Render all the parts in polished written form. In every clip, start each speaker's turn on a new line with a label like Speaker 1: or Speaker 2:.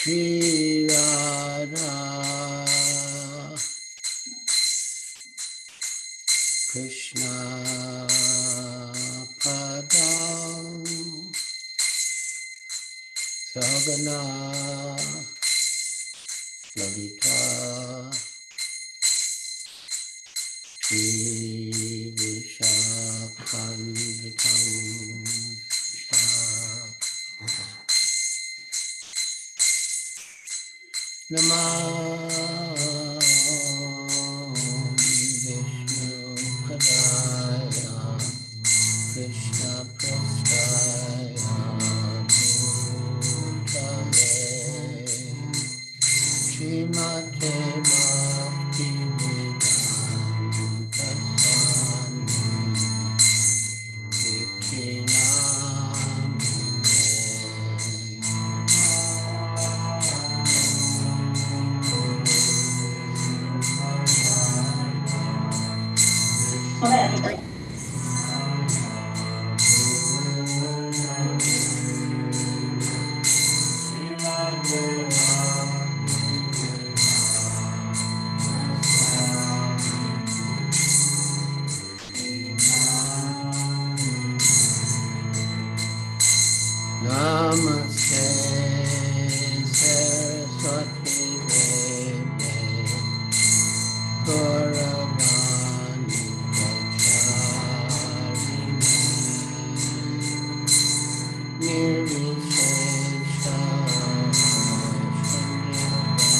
Speaker 1: Giriraja Krishna Padam Sagana Lalita Shri Vishakhanvitam Namah Vishnu Padaya Krishna Prasthaya Bhutale Srimate Bhakti Vedanta Swami Namaste Saraswati Deve Gauravani Pracharini Nirvishesha Shunyavadi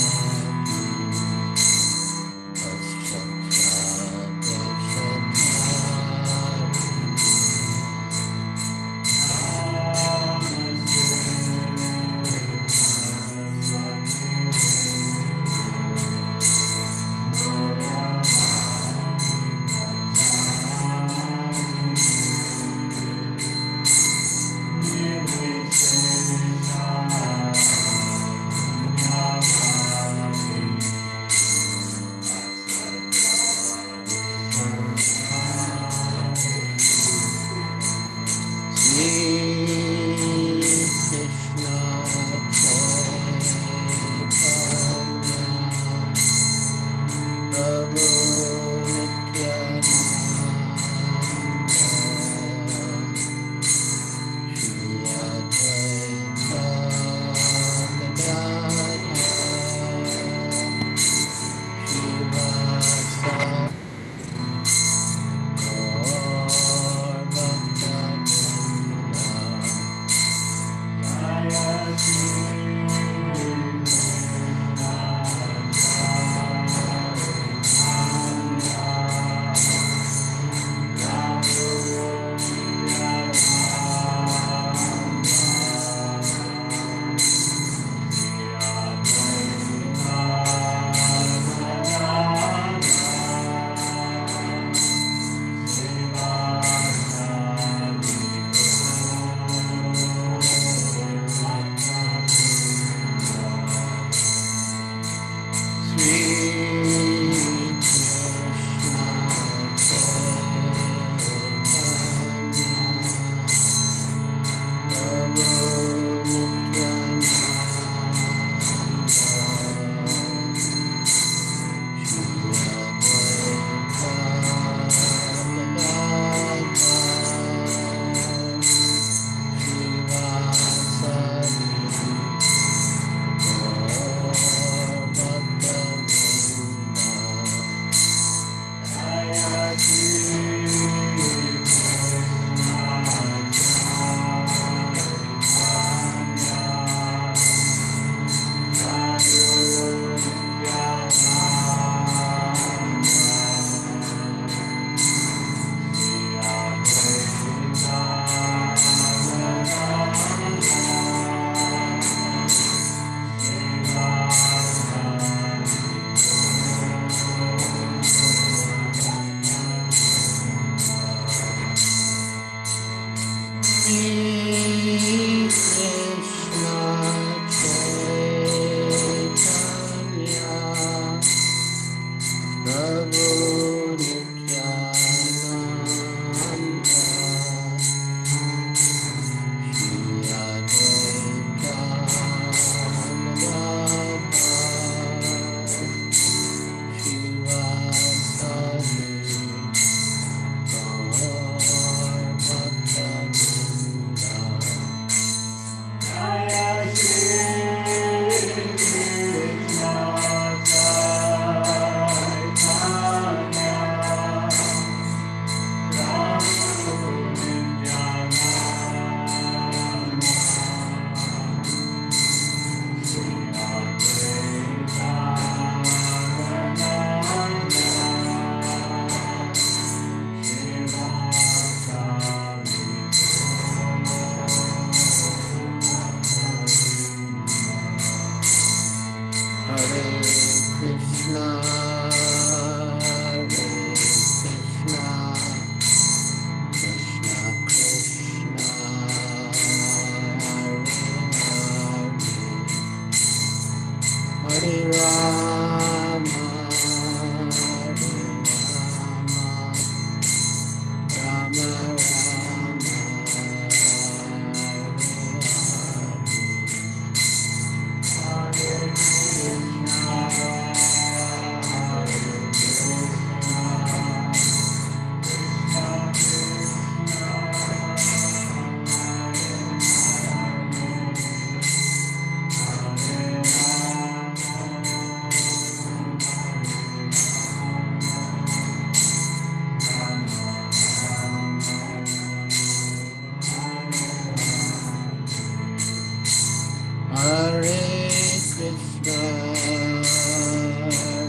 Speaker 1: Hare Krishna,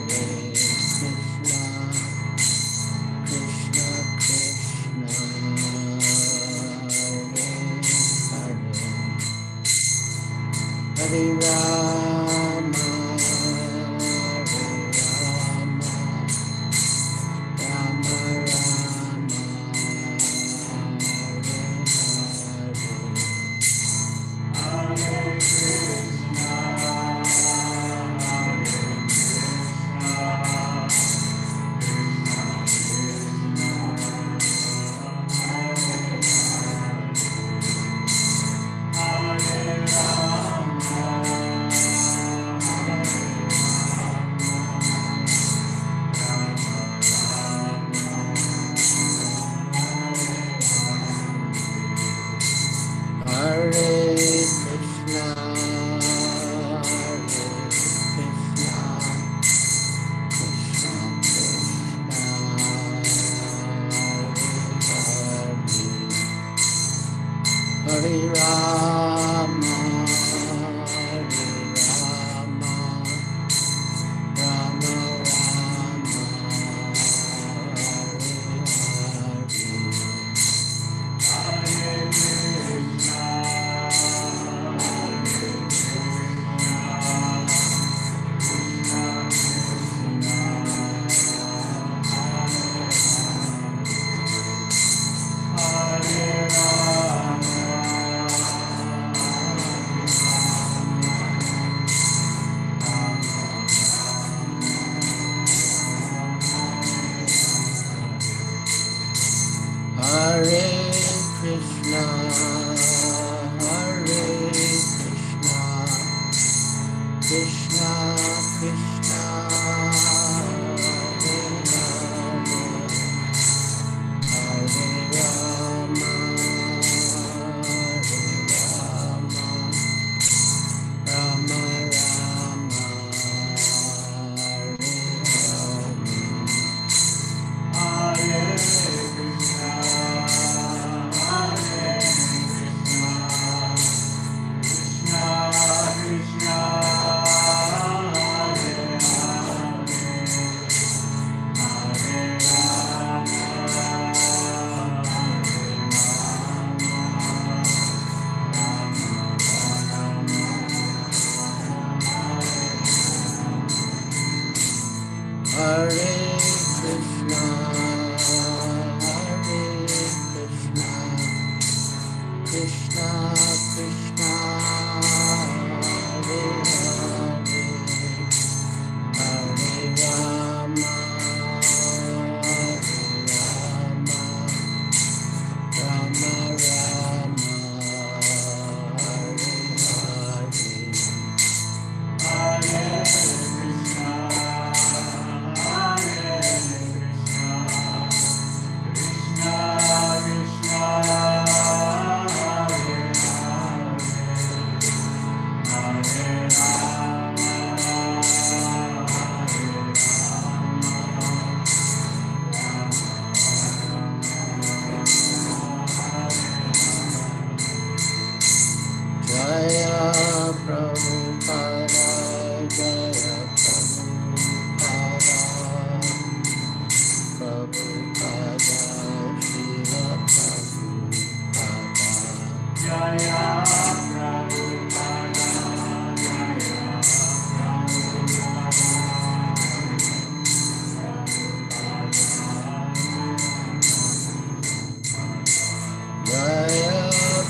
Speaker 1: Krishna Krishna, Hare Rama, Rama Rama, Hare Rama, Rama Hare Krishna, Hare Krishna, Krishna Krishna, Hare Rama, Rama Rama, Hare Hare Krishna, Hare Krishna, Krishna Krishna, Hare Hare, Hare Rama, Rama Rama, Hare Hare, Hare Jaya Prabhupada, Jaya Prabhupada, Prabhupada, Srila Prabhupada, Jaya Prabhupada, Jaya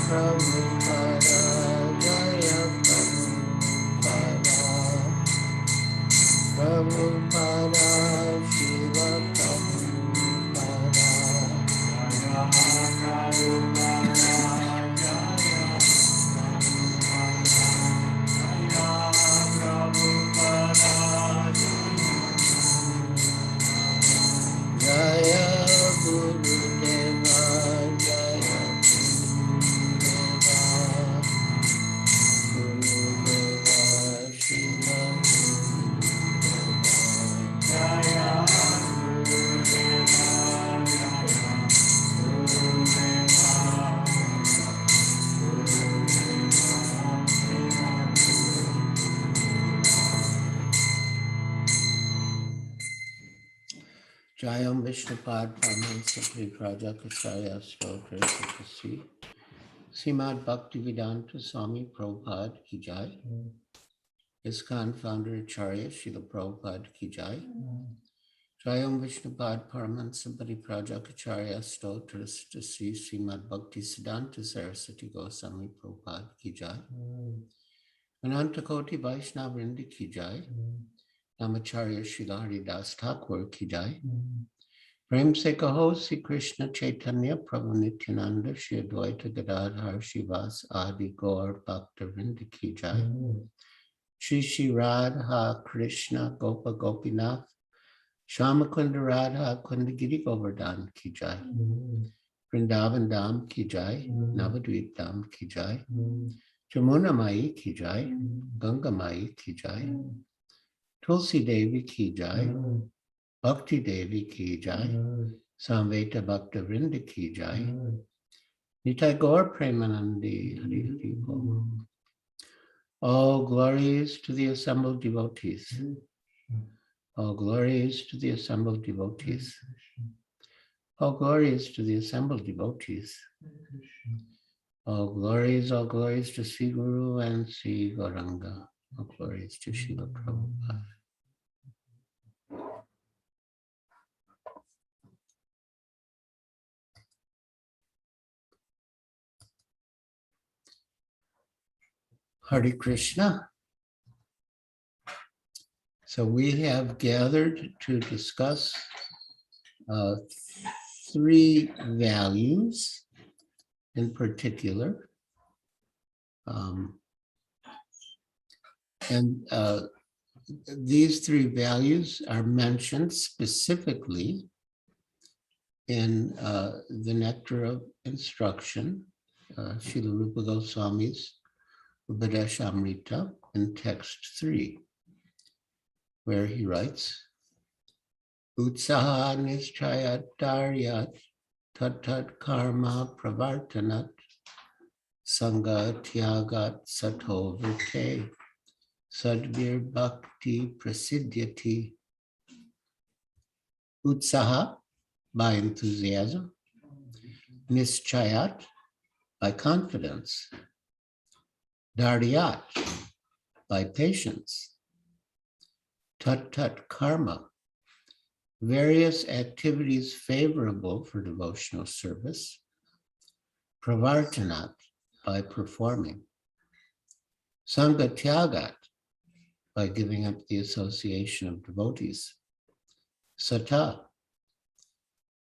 Speaker 1: Prabhupada, Jaya Prabhupada, Jayam Vishnupad Paramahansa Raja Kacharya Stotra Sri Srimad Bhaktivedanta Swami Prabhupada Ki Jai. ISKCON founder Acharya Srila Prabhupada Ki Jai. Jayam Vishnupad Paramahansa Raja Kacharya Stotra Sri Srimad Bhaktivedanta Saraswati Goswami Prabhupada Ki Jai. Anantakoti Vaishnava Vrinda Ki Jai. Namacharya Srila Haridas Thakur Ki Jai. Prem se kaho Sri Krishna Chaitanya Prabhu Nityananda Shri Advaita Gadadhar Shivas Adi Gaur Bhakta Vrinda Ki Jai. Shri Shri Radha Krishna Gopa Gopinath Shamakunda Radha Kundagiri Govardhan Ki Jai. Vrindavan Dham Ki Jai. Navadvip Dham Ki Jai. Jamuna Mai Ki Jai. Ganga Mai Ki Jai. Tulsi Devi Ki Jai. Bhakti Devi Ki Jai. Samveta Bhakta Vrinda Ki Jai. Nitai Gaur Premanandi Hari Hari Bol. All glories to the assembled devotees. All glories to the assembled devotees. All glories to the assembled devotees. All glories to Sri Guru and Sri Gauranga. All glories to Srila Prabhupada. Hare Krishna. So we have gathered to discuss three values in particular. These three values are mentioned specifically in the Nectar of Instruction, Srila Rupa Goswami's Upadeshamrita in text 3, where he writes, Utsaha nischayat daryat tat karma pravartanat sangha tyagat sato vrite sadvir bhakti prasidhyati. Utsaha, by enthusiasm. Nischayat, by confidence. Daryat, by patience. Tat karma, various activities favorable for devotional service. Pravartanat, by performing. Sangha tyagat, by giving up the association of devotees. Sata,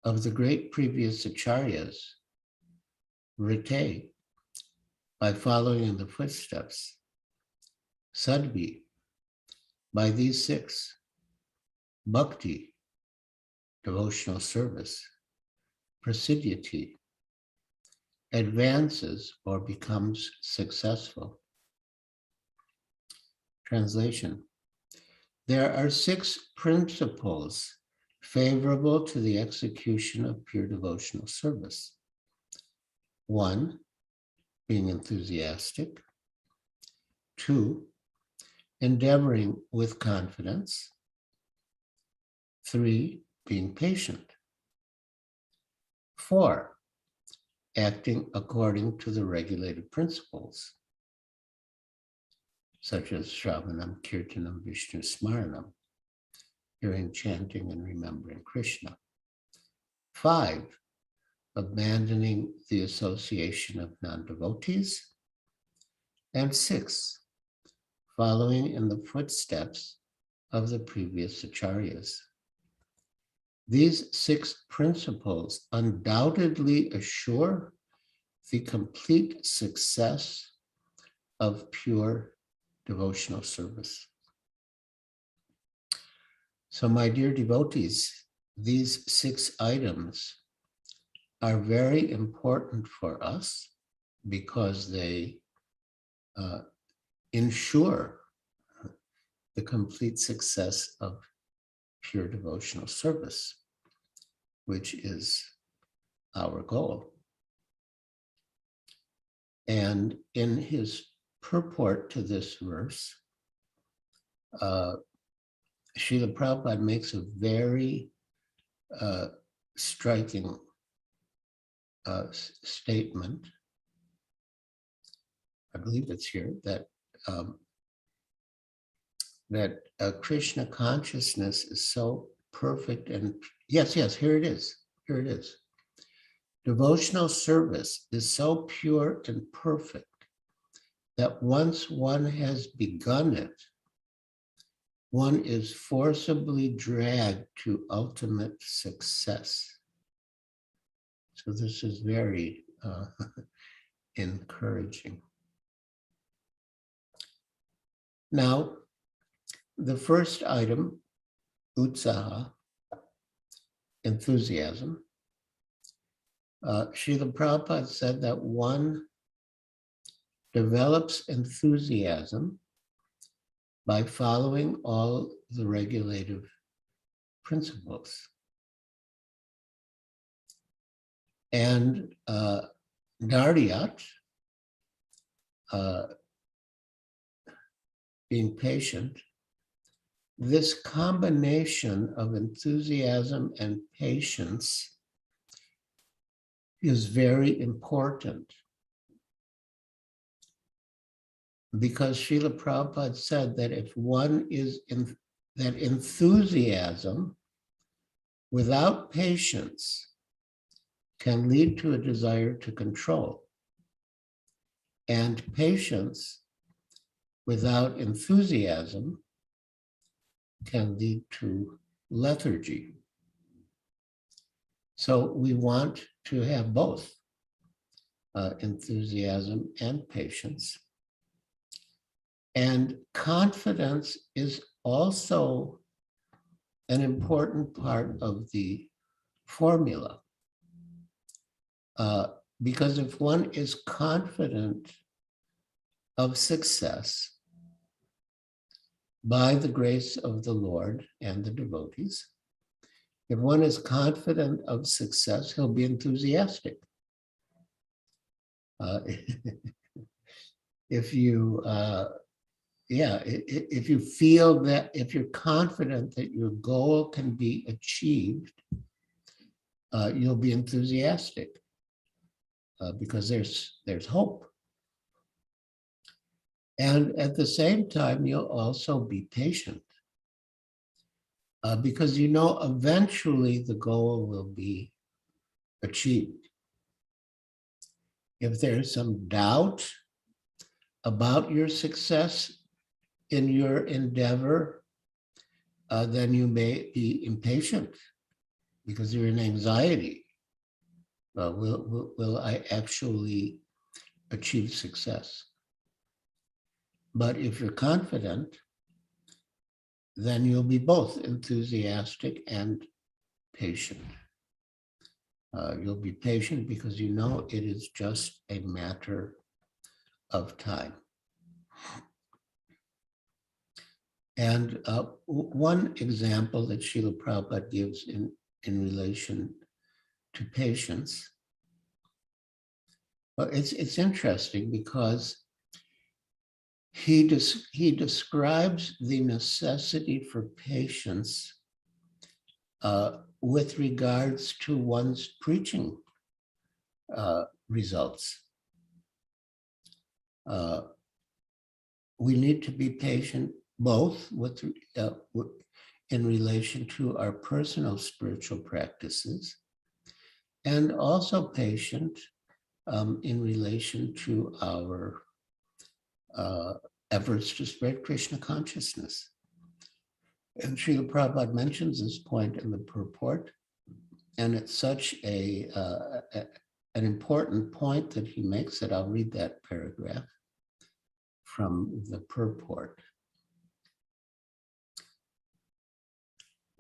Speaker 1: of the great previous acharyas. Rite, by following in the footsteps. Sadvi, by these six. Bhakti, devotional service. Prasidhyati, advances or becomes successful. Translation. There are six principles favorable to the execution of pure devotional service. 1, being enthusiastic. 2, endeavoring with confidence. 3, being patient. 4, acting according to the regulated principles, such as Shravanam, Kirtanam, Vishnu Smaranam, hearing, chanting, and remembering Krishna. 5, abandoning the association of non-devotees. And 6, following in the footsteps of the previous acharyas. These 6 principles undoubtedly assure the complete success of pure devotional service. So, my dear devotees, these 6 items are very important for us because they ensure the complete success of pure devotional service, which is our goal. And in his purport to this verse, Srila Prabhupada makes a very striking statement. I believe it's here that Krishna consciousness is so perfect and yes, here it is. Here it is. Devotional service is so pure and perfect that once one has begun it, one is forcibly dragged to ultimate success. So this is very encouraging. Now, the first item, utsaha, enthusiasm. Srila Prabhupada said that one develops enthusiasm by following all the regulative principles. And Daryat, being patient, this combination of enthusiasm and patience is very important. Because Srila Prabhupada said that if one is in that enthusiasm without patience can lead to a desire to control, and patience without enthusiasm can lead to lethargy. So we want to have both enthusiasm and patience. And confidence is also an important part of the formula. Because if one is confident of success by the grace of the Lord and the devotees, if one is confident of success, he'll be enthusiastic. If you feel that, if you're confident that your goal can be achieved, you'll be enthusiastic because there's hope. And at the same time, you'll also be patient because you know eventually the goal will be achieved. If there's some doubt about your success in your endeavor, then you may be impatient because you're in anxiety. Will I actually achieve success? But if you're confident, then you'll be both enthusiastic and patient. You'll be patient because you know it is just a matter of time. And one example that Srila Prabhupada gives in relation to patience, well, it's interesting because he describes the necessity for patience with regards to one's preaching results. We need to be patient both with in relation to our personal spiritual practices, and also patient in relation to our efforts to spread Krishna consciousness. And Srila Prabhupada mentions this point in the purport, and it's such an important point that he makes that I'll read that paragraph from the purport.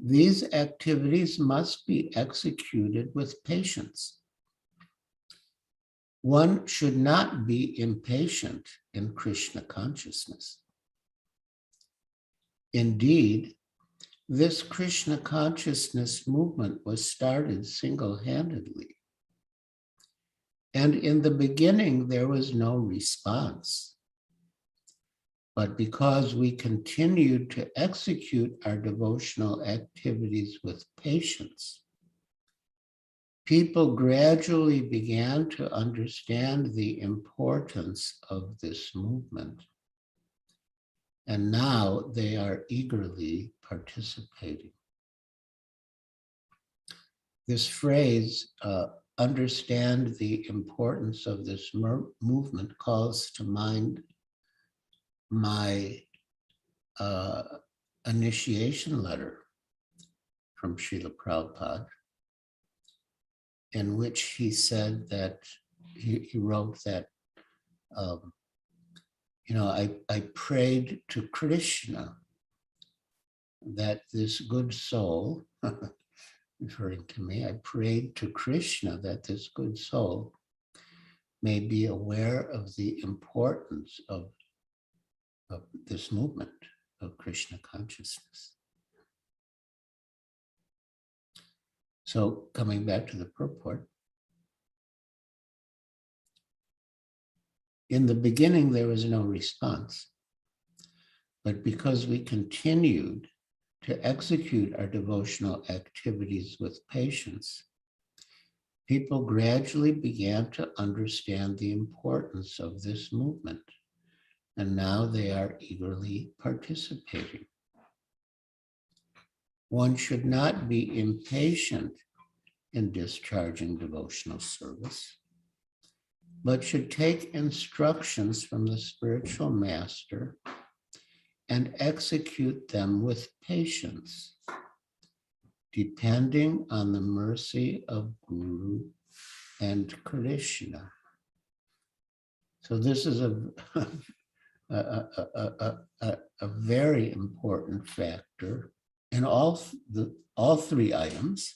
Speaker 1: These activities must be executed with patience. One should not be impatient in Krishna consciousness. Indeed, this Krishna consciousness movement was started single-handedly. And in the beginning, there was no response. But because we continued to execute our devotional activities with patience, people gradually began to understand the importance of this movement, and now they are eagerly participating. This phrase, understand the importance of this movement, calls to mind my initiation letter from Srila Prabhupada, in which he said that, he wrote that, I prayed to Krishna that this good soul, referring to me, I prayed to Krishna that this good soul may be aware of the importance of this movement of Krishna consciousness. So coming back to the purport, in the beginning there was no response, but because we continued to execute our devotional activities with patience, people gradually began to understand the importance of this movement, and now they are eagerly participating. One should not be impatient in discharging devotional service, but should take instructions from the spiritual master and execute them with patience, depending on the mercy of Guru and Krishna. So this is a very important factor in all three items: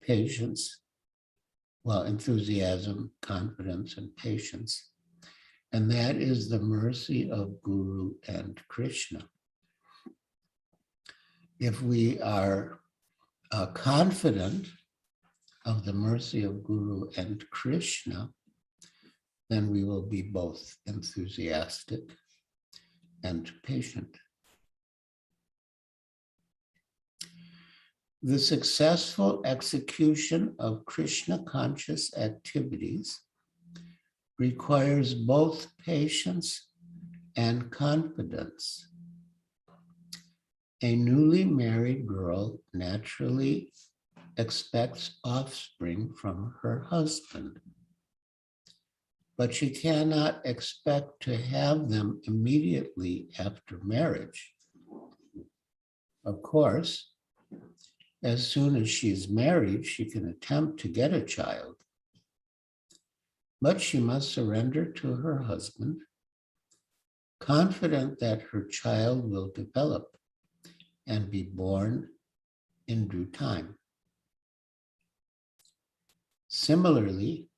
Speaker 1: patience, enthusiasm, confidence, and patience. And that is the mercy of Guru and Krishna. If we are confident of the mercy of Guru and Krishna, then we will be both enthusiastic and patient. The successful execution of Krishna conscious activities requires both patience and confidence. A newly married girl naturally expects offspring from her husband, but she cannot expect to have them immediately after marriage. Of course, as soon as she is married, she can attempt to get a child, but she must surrender to her husband, confident that her child will develop and be born in due time. Similarly,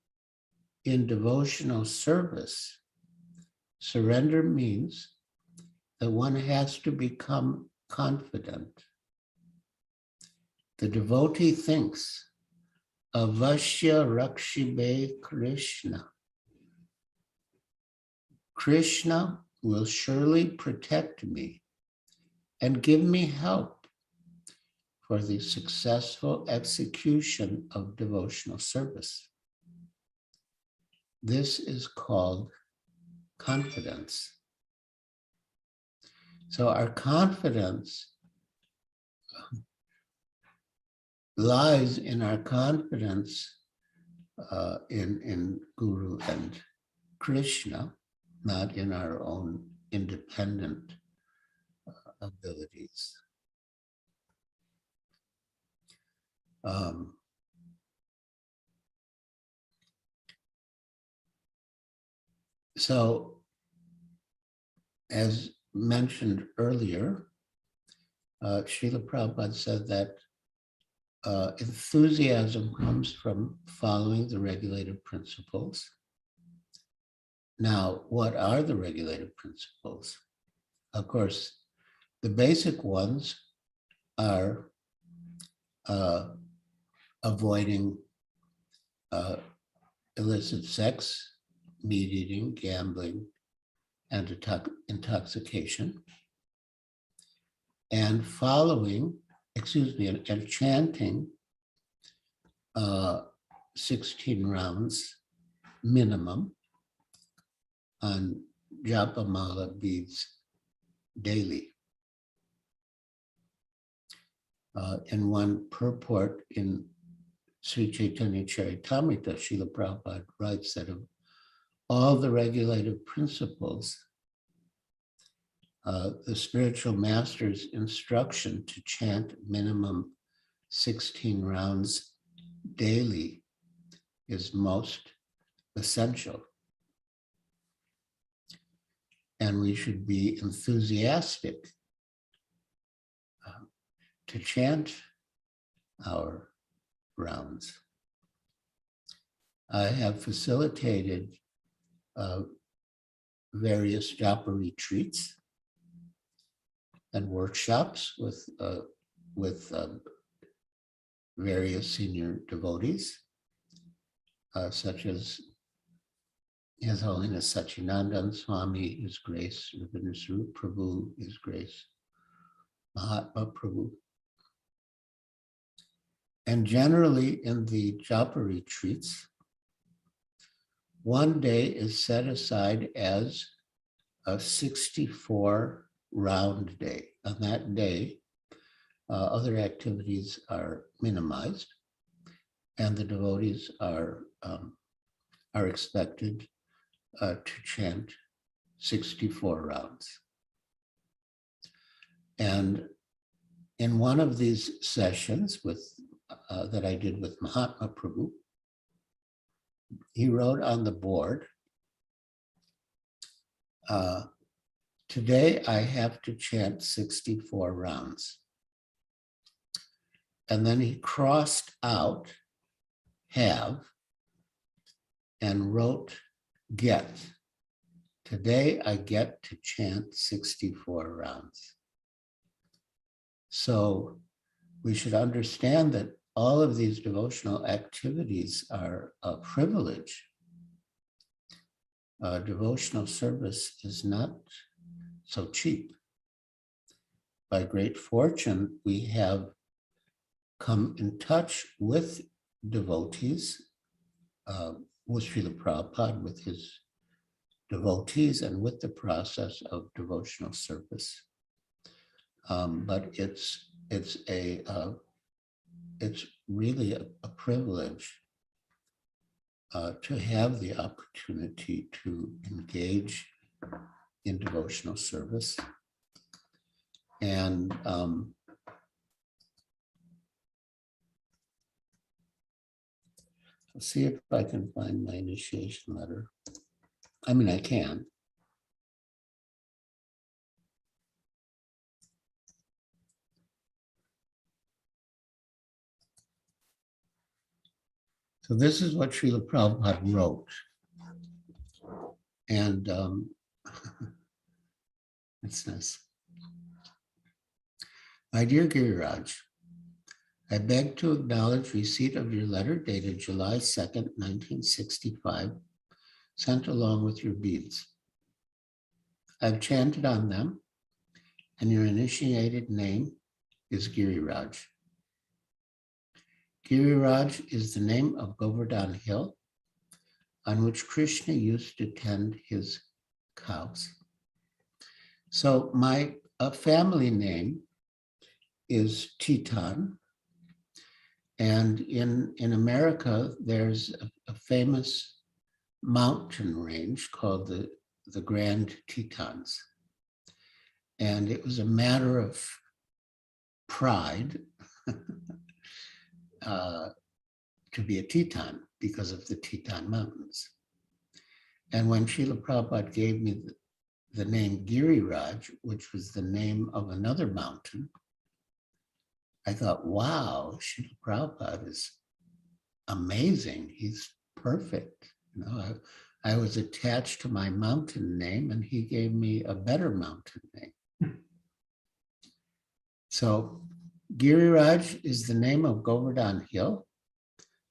Speaker 1: in devotional service, surrender means that one has to become confident. The devotee thinks, Avashya Rakshibe Krishna. Krishna will surely protect me and give me help for the successful execution of devotional service. This is called confidence. So our confidence lies in our confidence in Guru and Krishna, not in our own independent abilities. So, as mentioned earlier, Srila Prabhupada said that enthusiasm comes from following the regulative principles. Now, what are the regulative principles? Of course, the basic ones are avoiding illicit sex, meat eating, gambling, and intoxication, and and chanting 16 rounds minimum on Japamala beads daily. In one purport in Sri Chaitanya Charitamrita, Srila Prabhupada writes that of all the regulative principles, the spiritual master's instruction to chant minimum 16 rounds daily is most essential. And we should be enthusiastic to chant our rounds. I have facilitated various japa retreats and workshops with various senior devotees, such as His Holiness Satchidananda Swami, His Grace Rabindra Swarup Prabhu, His Grace Mahatma Prabhu. And generally in the japa retreats, one day is set aside as a 64 round day. On that day, other activities are minimized, and the devotees are expected to chant 64 rounds. And in one of these sessions that I did with Mahatma Prabhu, he wrote on the board, today I have to chant 64 rounds. And then he crossed out have and wrote get. Today I get to chant 64 rounds. So we should understand that all of these devotional activities are a privilege. Devotional service is not so cheap. By great fortune, we have come in touch with devotees, with Srila Prabhupada, with his devotees, and with the process of devotional service. But it's really a privilege to have the opportunity to engage in devotional service. And I'll see if I can find my initiation letter. I mean, I can. So this is what Srila Prabhupada wrote. And it's nice. My dear Giriraj, I beg to acknowledge receipt of your letter dated July 2nd, 1965, sent along with your beads. I've chanted on them, and your initiated name is Giriraj. Giriraj is the name of Govardhan Hill, on which Krishna used to tend his cows. So my family name is Teton, and in America, there's a famous mountain range called the Grand Tetons. And it was a matter of pride to be a Teton because of the Teton Mountains. And when Srila Prabhupada gave me the name Giriraj, which was the name of another mountain, I thought, wow, Srila Prabhupada is amazing. He's perfect. You know, I was attached to my mountain name, and he gave me a better mountain name. So Giriraj is the name of Govardhan Hill,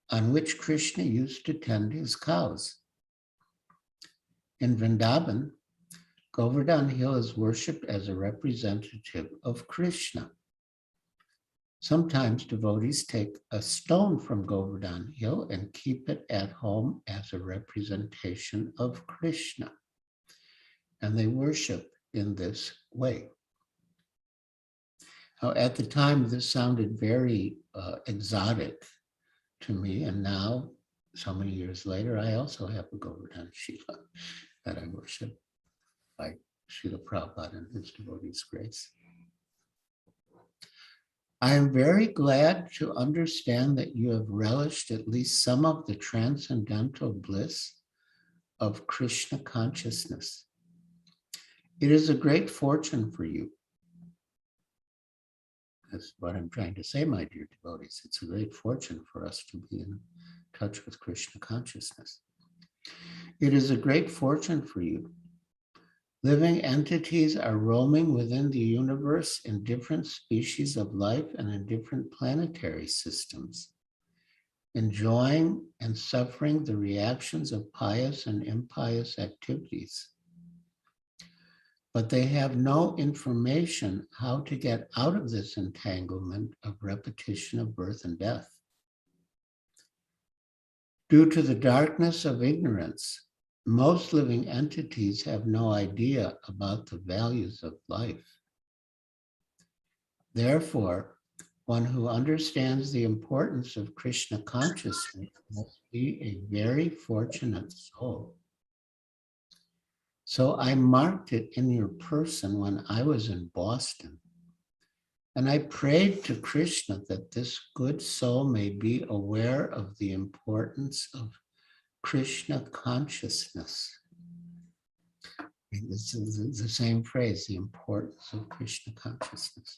Speaker 1: on which Krishna used to tend his cows. In Vrindavan, Govardhan Hill is worshipped as a representative of Krishna. Sometimes devotees take a stone from Govardhan Hill and keep it at home as a representation of Krishna, and they worship in this way. Now, at the time, this sounded very exotic to me, and now, so many years later, I also have a Govardhan Shiva that I worship by Srila Prabhupada and his devotees' grace. I am very glad to understand that you have relished at least some of the transcendental bliss of Krishna consciousness. It is a great fortune for you. That's what I'm trying to say, my dear devotees. It's a great fortune for us to be in touch with Krishna consciousness. It is a great fortune for you. Living entities are roaming within the universe in different species of life and in different planetary systems, enjoying and suffering the reactions of pious and impious activities. But they have no information how to get out of this entanglement of repetition of birth and death. Due to the darkness of ignorance, most living entities have no idea about the values of life. Therefore, one who understands the importance of Krishna consciousness must be a very fortunate soul. So I marked it in your person when I was in Boston. And I prayed to Krishna that this good soul may be aware of the importance of Krishna consciousness. This is the same phrase, the importance of Krishna consciousness.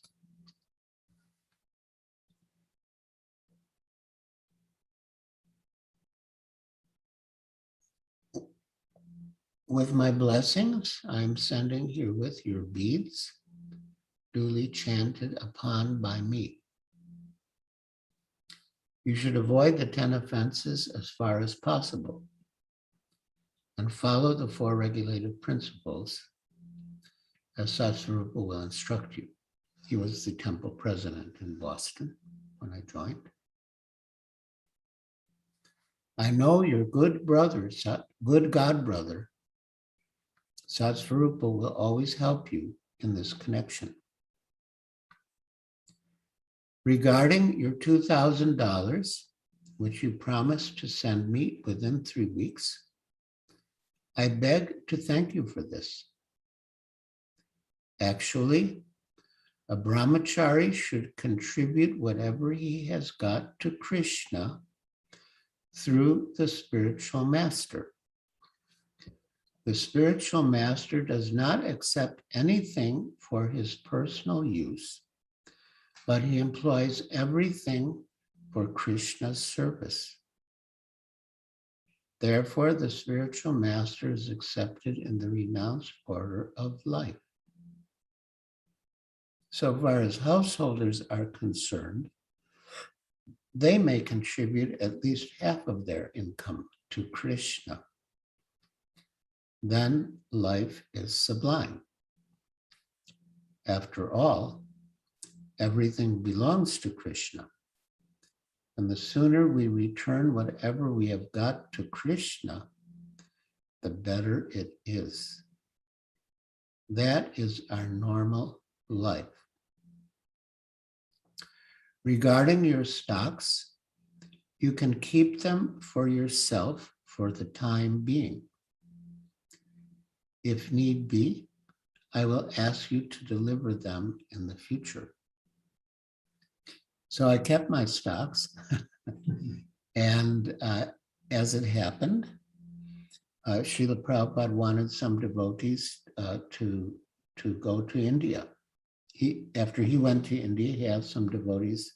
Speaker 1: With my blessings, I'm sending herewith your beads, duly chanted upon by me. You should avoid the 10 offenses as far as possible and follow the 4 regulative principles as Satsvarupa will instruct you. He was the temple president in Boston when I joined. I know your good brother, good God brother, Satsvarupa will always help you in this connection. Regarding your $2,000, which you promised to send me within 3 weeks, I beg to thank you for this. Actually, a brahmachari should contribute whatever he has got to Krishna through the spiritual master. The spiritual master does not accept anything for his personal use, but he employs everything for Krishna's service. Therefore, the spiritual master is accepted in the renounced order of life. So far as householders are concerned, they may contribute at least half of their income to Krishna. Then life is sublime. After all, everything belongs to Krishna. And the sooner we return whatever we have got to Krishna, the better it is. That is our normal life. Regarding your stocks, you can keep them for yourself for the time being. If need be, I will ask you to deliver them in the future. So I kept my stocks, and as it happened, Srila Prabhupada wanted some devotees to go to India. After he went to India, he had some devotees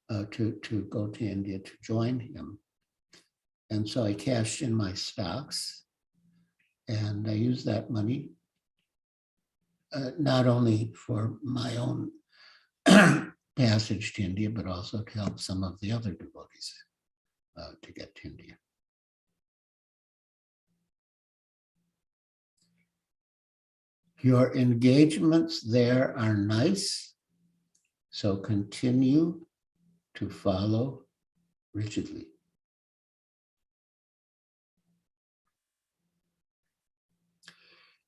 Speaker 1: to go to India to join him. And so I cashed in my stocks, and I used that money not only for my own passage to India, but also to help some of the other devotees to get to India. Your engagements there are nice, So continue to follow rigidly.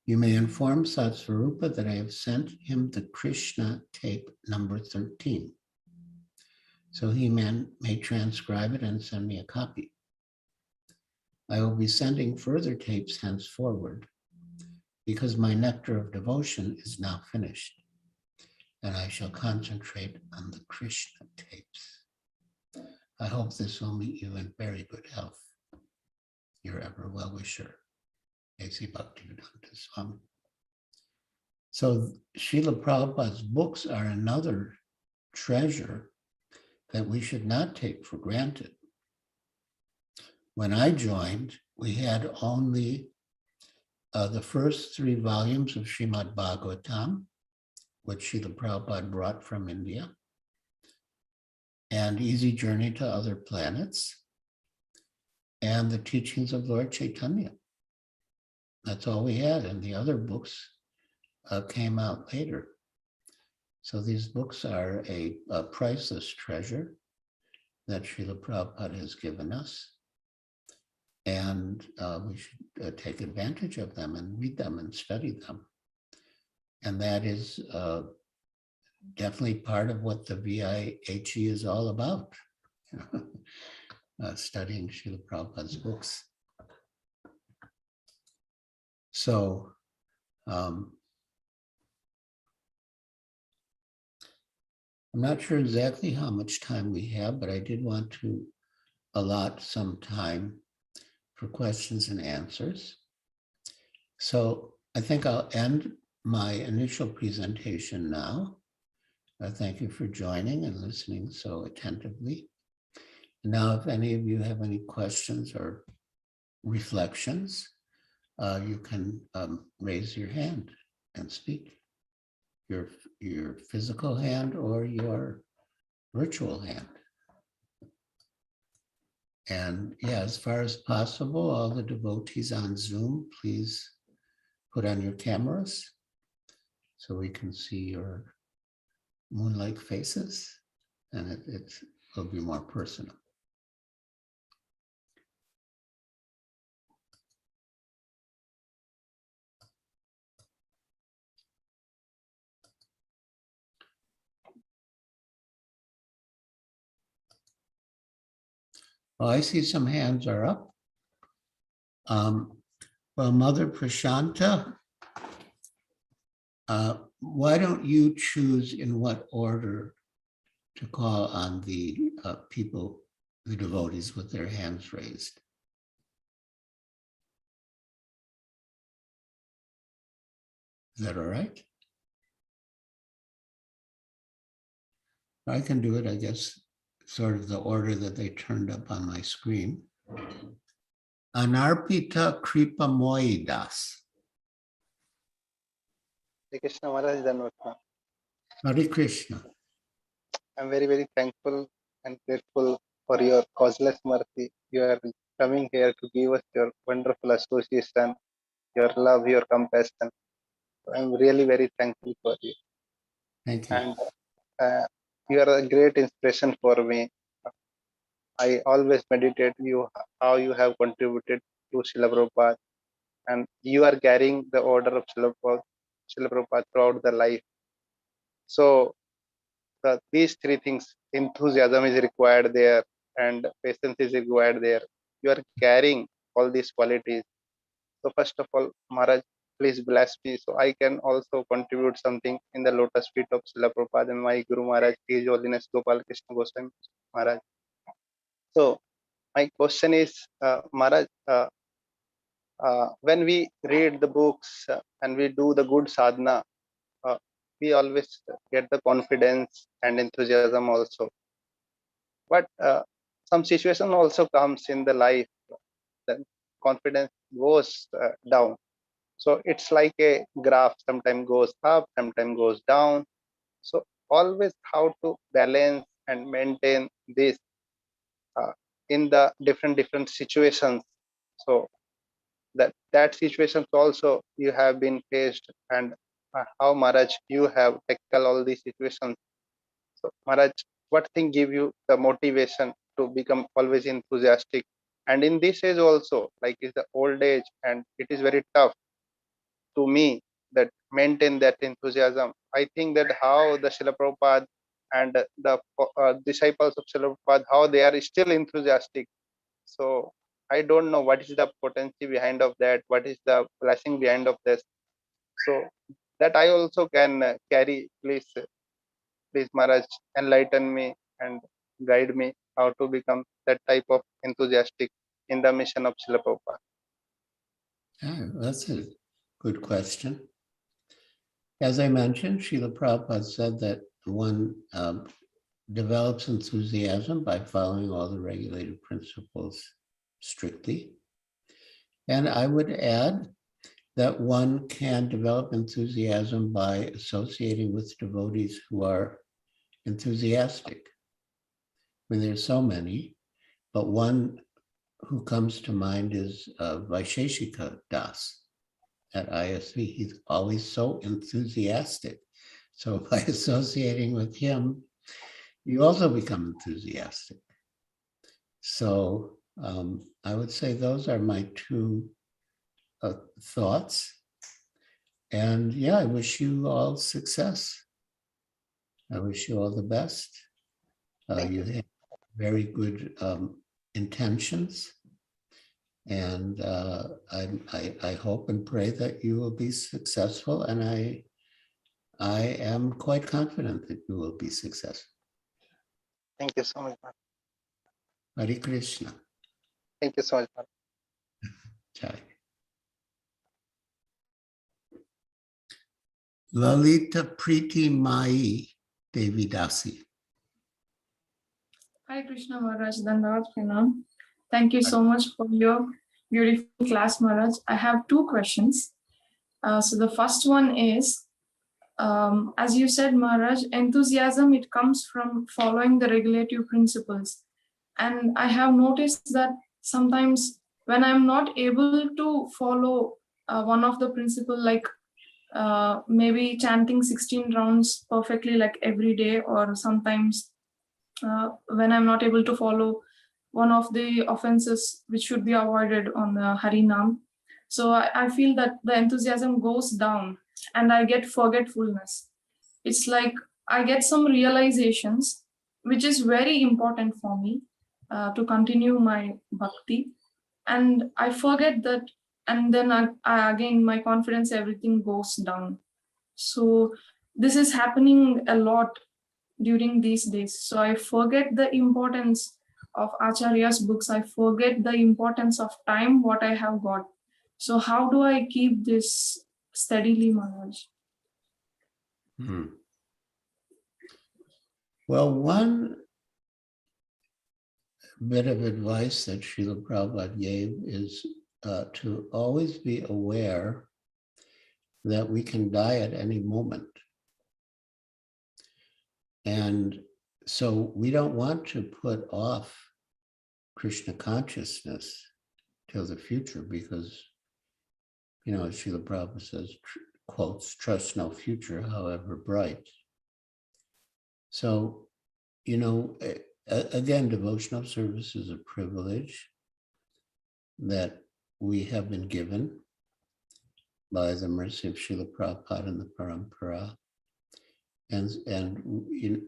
Speaker 1: You may inform Satsvarupa that I have sent him the Krishna tape number 13. So he may transcribe it and send me a copy. I will be sending further tapes henceforward because my nectar of devotion is now finished and I shall concentrate on the Krishna tapes. I hope this will meet you in very good health. Your ever well-wisher, A.C. Bhaktivedanta Swami. So Srila Prabhupada's books are another treasure that we should not take for granted. When I joined, we had only the first 3 volumes of Srimad Bhagavatam, which Srila Prabhupada brought from India, and Easy Journey to Other Planets, and the teachings of Lord Chaitanya. That's all we had, and the other books came out later. So these books are a priceless treasure that Srila Prabhupada has given us. And we should take advantage of them and read them and study them. And that is definitely part of what the VIHE is all about, studying Srila Prabhupada's books. So, I'm not sure exactly how much time we have, but I did want to allot some time for questions and answers. So I think I'll end my initial presentation now. Thank you for joining and listening so attentively. Now, if any of you have any questions or reflections, you can raise your hand and speak. Your physical hand or your virtual hand. And yeah, as far as possible, all the devotees on Zoom, please put on your cameras so we can see your moon-like faces, and it will be more personal. Well, I see some hands are up. Well, Mother Prashanta, why don't you choose in what order to call on the people, the devotees with their hands raised? Is that all right? I can do it, I guess, sort of the order that they turned up on my screen. Anarpita Kripa Moidas.
Speaker 2: Hare Krishna Maharaj Dhanvatma.
Speaker 1: Hare Krishna.
Speaker 2: I'm very, very thankful and grateful for your causeless mercy. You are coming here to give us your wonderful association, your love, your compassion. I'm really very thankful for you.
Speaker 1: Thank you.
Speaker 2: And you are a great inspiration for me. I always meditate you how you have contributed to Srila Prabhupada, and you are carrying the order of Srila Prabhupada throughout the life. So these 3 things, enthusiasm is required there and patience is required there. You are carrying all these qualities. So first of all, Maharaj, please bless me so I can also contribute something in the lotus feet of Srila Prabhupada and my Guru Maharaj, His Holiness Gopal Krishna Goswami Maharaj. So my question is, Maharaj, when we read the books and we do the good sadhana, we always get the confidence and enthusiasm also. But some situation also comes in the life that confidence goes down. So it's like a graph, sometimes goes up, sometimes goes down. So always how to balance and maintain this in the different situations. So that situations also you have been faced, and how Maharaj you have tackled all these situations. So Maharaj, what thing give you the motivation to become always enthusiastic? And in this age also, like it's the old age, and it is very tough to me that maintain that enthusiasm. I think that how the Srila Prabhupada and the disciples of Srila Prabhupada, how they are still enthusiastic. So I don't know what is the potency behind of that, what is the blessing behind of this. So that I also can carry. Please Maharaj, enlighten me and guide me how to become that type of enthusiastic in the mission of Srila Prabhupada.
Speaker 1: Yeah, that's a good question. As I mentioned, Srila Prabhupada said that one develops enthusiasm by following all the regulated principles strictly. And I would add that one can develop enthusiasm by associating with devotees who are enthusiastic. I mean, there's so many, but one who comes to mind is Vaisheshika Das at ISV. He's always so enthusiastic. So by associating with him, you also become enthusiastic. So I would say those are my two thoughts. And yeah, I wish you all success. I wish you all the best. You have very good intentions. And I hope and pray that you will be successful. And I am quite confident that you will be successful.
Speaker 2: Thank you so much.
Speaker 1: Hare Krishna.
Speaker 2: Thank you so much.
Speaker 1: Jai. Lalita Priti Mai Devidasi.
Speaker 3: Hi Krishna Maharaj, Dandavad Pranam. Thank you so much for your beautiful class, Maharaj. I have two questions. So the first one is, as you said, Maharaj, enthusiasm, it comes from following the regulative principles. And I have noticed that sometimes when I'm not able to follow one of the principle, like maybe chanting 16 rounds perfectly like every day, or sometimes when I'm not able to follow one of the offenses which should be avoided on the Harinam. So I feel that the enthusiasm goes down and I get forgetfulness. It's like I get some realizations, which is very important for me to continue my bhakti. And I forget that, and then I again, my confidence, everything goes down. So this is happening a lot during these days. So I forget the importance of Acharya's books. I forget the importance of time, what I have got. So how do I keep this steadily, Maharaj?
Speaker 1: Well, one bit of advice that Srila Prabhupada gave is to always be aware that we can die at any moment. And so we don't want to put off Krishna consciousness till the future because, you know, as Srila Prabhupada says, quotes, trust no future, however bright. So, you know, again, devotional service is a privilege that we have been given by the mercy of Srila Prabhupada and the Parampara. And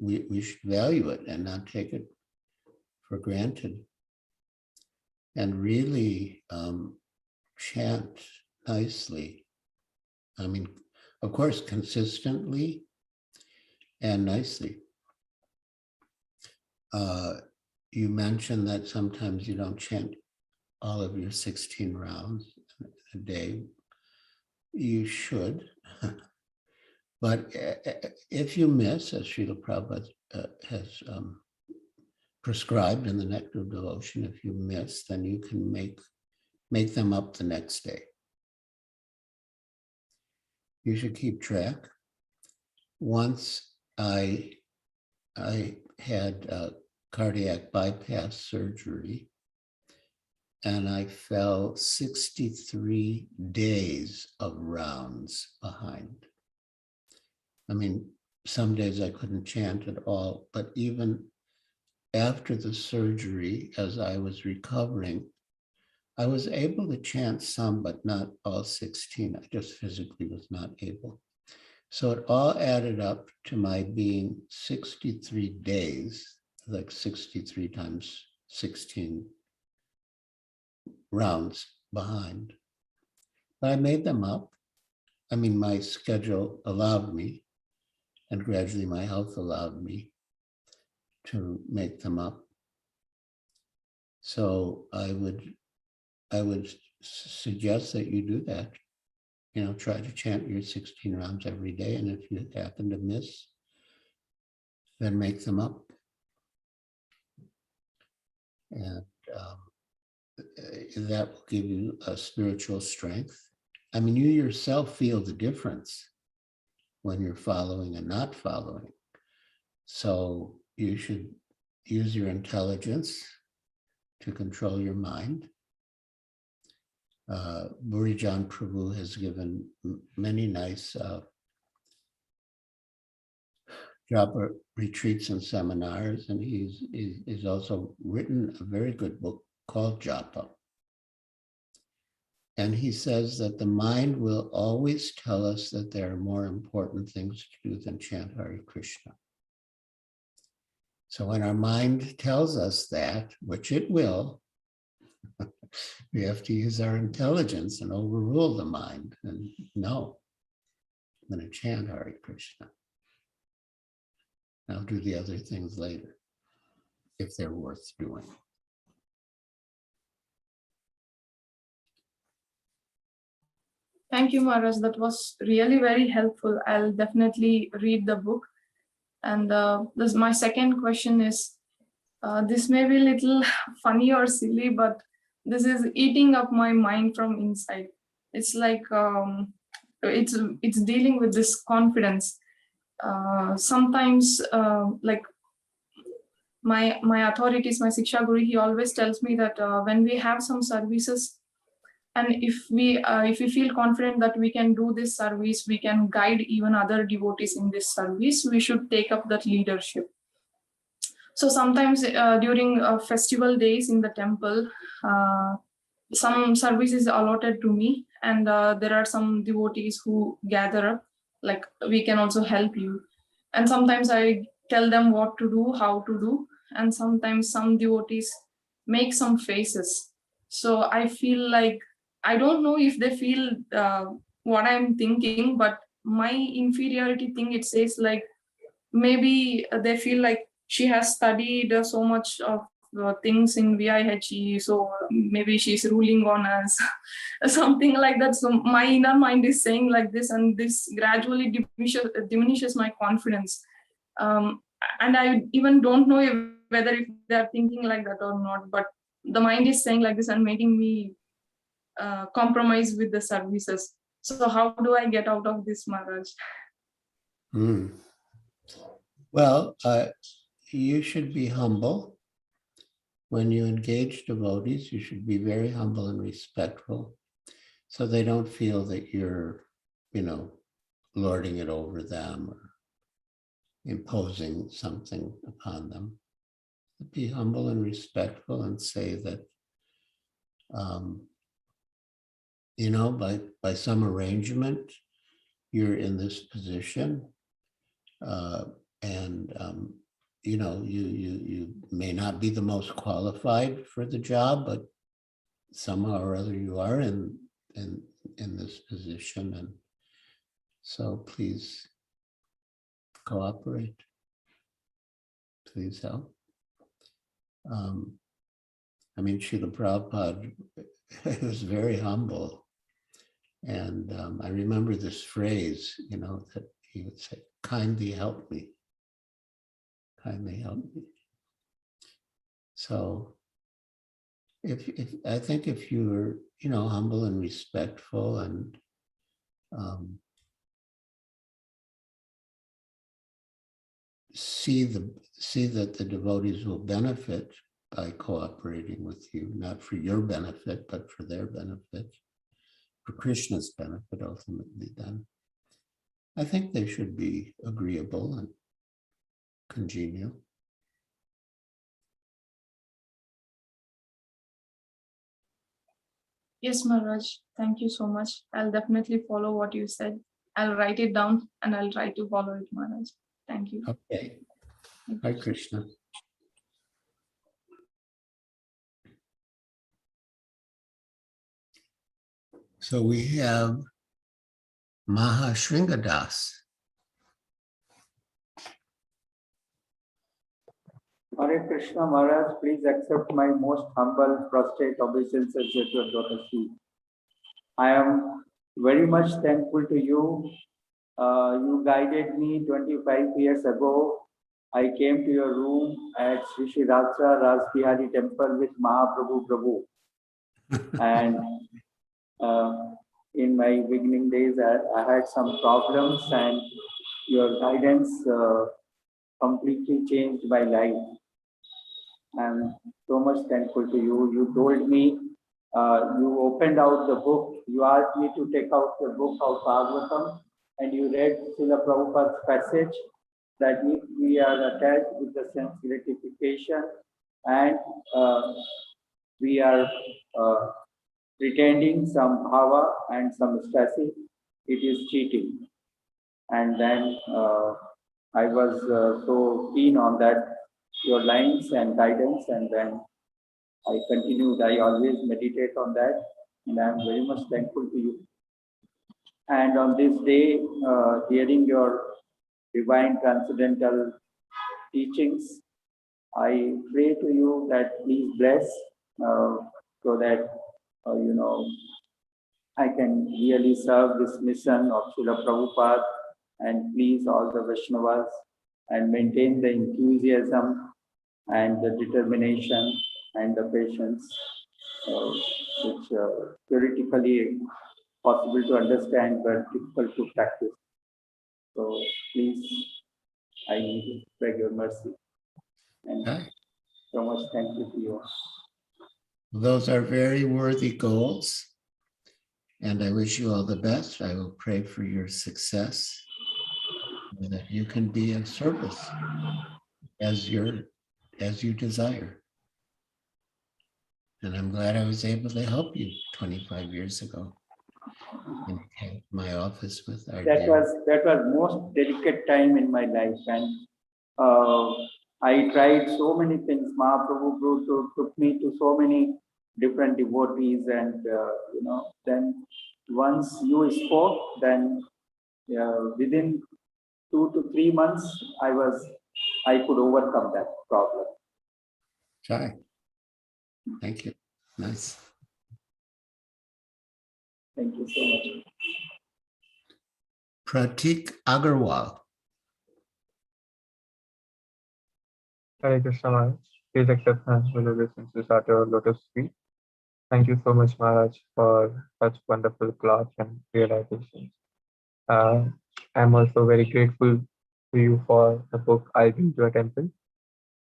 Speaker 1: we should value it and not take it for granted. And really chant nicely. I mean, of course, consistently and nicely. You mentioned that sometimes you don't chant all of your 16 rounds a day. You should. But if you miss, as Srila Prabhupada has prescribed in the Nectar of Devotion, if you miss, then you can make them up the next day. You should keep track. Once I had cardiac bypass surgery, and I fell 63 days of rounds behind. I mean, some days I couldn't chant at all, but even after the surgery, as I was recovering, I was able to chant some, but not all 16. I just physically was not able. So it all added up to my being 63 days, like 63 times 16 rounds behind. But I made them up. I mean, my schedule allowed me, and gradually my health allowed me to make them up. So I would suggest that you do that. You know, try to chant your 16 rounds every day, and if you happen to miss, then make them up. And that will give you a spiritual strength. I mean, you yourself feel the difference when you're following and not following. So you should use your intelligence to control your mind. Burijan Prabhu has given many nice japa retreats and seminars, and he's also written a very good book called Japa. And he says that the mind will always tell us that there are more important things to do than chant Hare Krishna. So when our mind tells us that, which it will, we have to use our intelligence and overrule the mind and no, I'm going to chant Hare Krishna. I'll do the other things later if they're worth doing.
Speaker 3: Thank you, Maharaj. That was really very helpful. I'll definitely read the book. And my second question is, this may be a little funny or silly, but this is eating up my mind from inside. It's like, it's dealing with this confidence. Sometimes, like my authorities, my Siksha Guru, he always tells me that when we have some services, and if we feel confident that we can do this service, we can guide even other devotees in this service, we should take up that leadership. So sometimes during festival days in the temple, some service is allotted to me, and there are some devotees who gather up, like, we can also help you. And sometimes I tell them what to do, how to do, and sometimes some devotees make some faces. So I feel like, I don't know if they feel what I'm thinking, but my inferiority thing, it says like, maybe they feel like she has studied so much of things in VIHE, so maybe she's ruling on us, something like that. So my inner mind is saying like this, and this gradually diminishes my confidence. And I even don't know whether if they're thinking like that or not, but the mind is saying like this and making me compromise with the services. So how do I get out of this, Maharaj?
Speaker 1: Well, you should be humble. When you engage devotees, you should be very humble and respectful, so they don't feel that you're, lording it over them or imposing something upon them. Be humble and respectful and say that, by some arrangement, you're in this position, and you may not be the most qualified for the job, but somehow or other you are in this position, and so please cooperate. Please help. Srila Prabhupada was very humble, and I remember this phrase, that he would say, "Kindly help me. Kindly help me." So I think if you're, humble and respectful and see that the devotees will benefit by cooperating with you, not for your benefit, but for their benefit, for Krishna's benefit ultimately, then I think they should be agreeable and congenial.
Speaker 3: Yes, Maharaj. Thank you so much. I'll definitely follow what you said. I'll write it down and I'll try to follow it, Maharaj. Thank you.
Speaker 1: Okay. Hare Krishna. So we have Mahashringadas.
Speaker 4: Hare Krishna Maharaj, please accept my most humble, prostrate obeisances at your lotus feet. I am very much thankful to you. You guided me 25 years ago. I came to your room at Sri Giriraja Rasbihari temple with Mahaprabhu Prabhu. And in my beginning days, I had some problems, and your guidance completely changed my life. I'm so much thankful to you. You told me, you opened out the book. You asked me to take out the book of Bhagavatam, and you read Srila Prabhupada's passage that if we are attached with the sense gratification and we are pretending some bhava and some ecstasy, it is cheating. And then I was so keen on that, your lines and guidance, and then I continued. I always meditate on that, and I am very much thankful to you. And on this day, hearing your divine transcendental teachings, I pray to you that please bless so that I can really serve this mission of Srila Prabhupada and please all the Vaishnavas and maintain the enthusiasm and the determination and the patience, which theoretically possible to understand but difficult to practice. So please, I beg your mercy. And so much thank you to you.
Speaker 1: Those are very worthy goals. And I wish you all the best. I will pray for your success and that you can be of service as you desire. And I'm glad I was able to help you 25 years ago in my office with our
Speaker 4: that was most delicate time in my life, and I tried so many things. Mahaprabhu took me to so many different devotees, and then once you spoke, then within 2 to 3 months, I could overcome that problem.
Speaker 1: Try. Thank you. Nice.
Speaker 4: Thank you so much.
Speaker 1: Pratik Agarwal.
Speaker 5: Hare Krishna Maharaj. Please accept my humble obeisances at your lotus feet. Thank you so much, Maharaj, for such wonderful class and realizations. I'm also very grateful to you for the book I've been to a temple.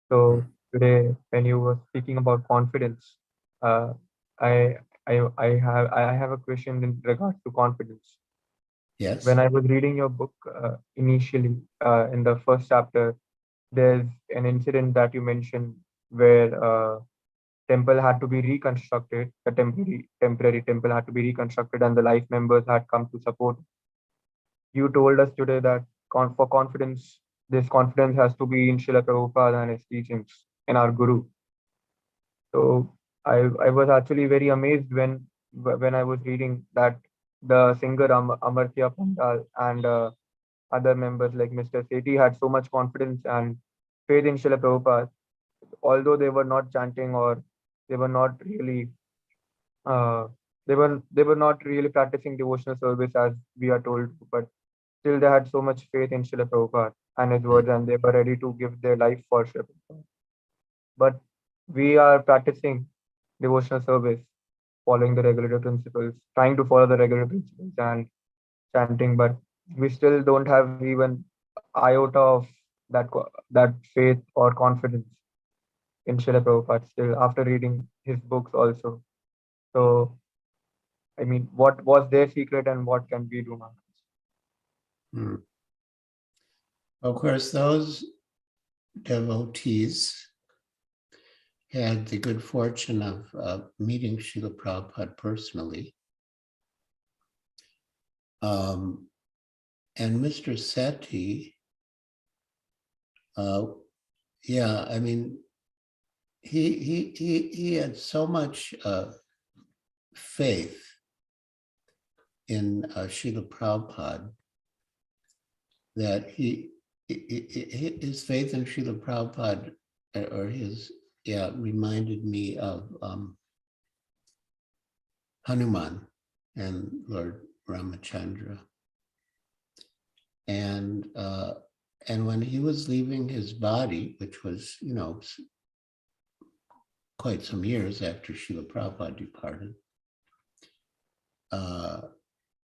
Speaker 5: So today, when you were speaking about confidence, I have a question in regards to confidence.
Speaker 1: Yes.
Speaker 5: When I was reading your book initially, in the first chapter, there's an incident that you mentioned where temple had to be reconstructed. The temporary temple had to be reconstructed, and the life members had come to support. You told us today that for confidence, this confidence has to be in Srila Prabhupada and his teachings, in our Guru. So I was actually very amazed when I was reading that the singer Amartya Pandal and other members like Mr. Sethi had so much confidence and faith in Srila Prabhupada, although they were not chanting or they were not really they were not really practicing devotional service as we are told, but still they had so much faith in Srila Prabhupada and his words, and they were ready to give their life for Srila Prabhupada. But we are practicing devotional service, following the regulative principles, trying to follow the regulative principles and chanting, but we still don't have even iota of that faith or confidence in Srila Prabhupada still after reading his books also. So, I mean, what was their secret and what can we do now?
Speaker 1: Of course, those devotees had the good fortune of meeting Srila Prabhupada personally. And Mr. Sethi, yeah, I mean, he had so much faith in Srila Prabhupada that his faith in Srila Prabhupada, or his, reminded me of Hanuman and Lord Ramachandra. And when he was leaving his body, which was, quite some years after Srila Prabhupada departed,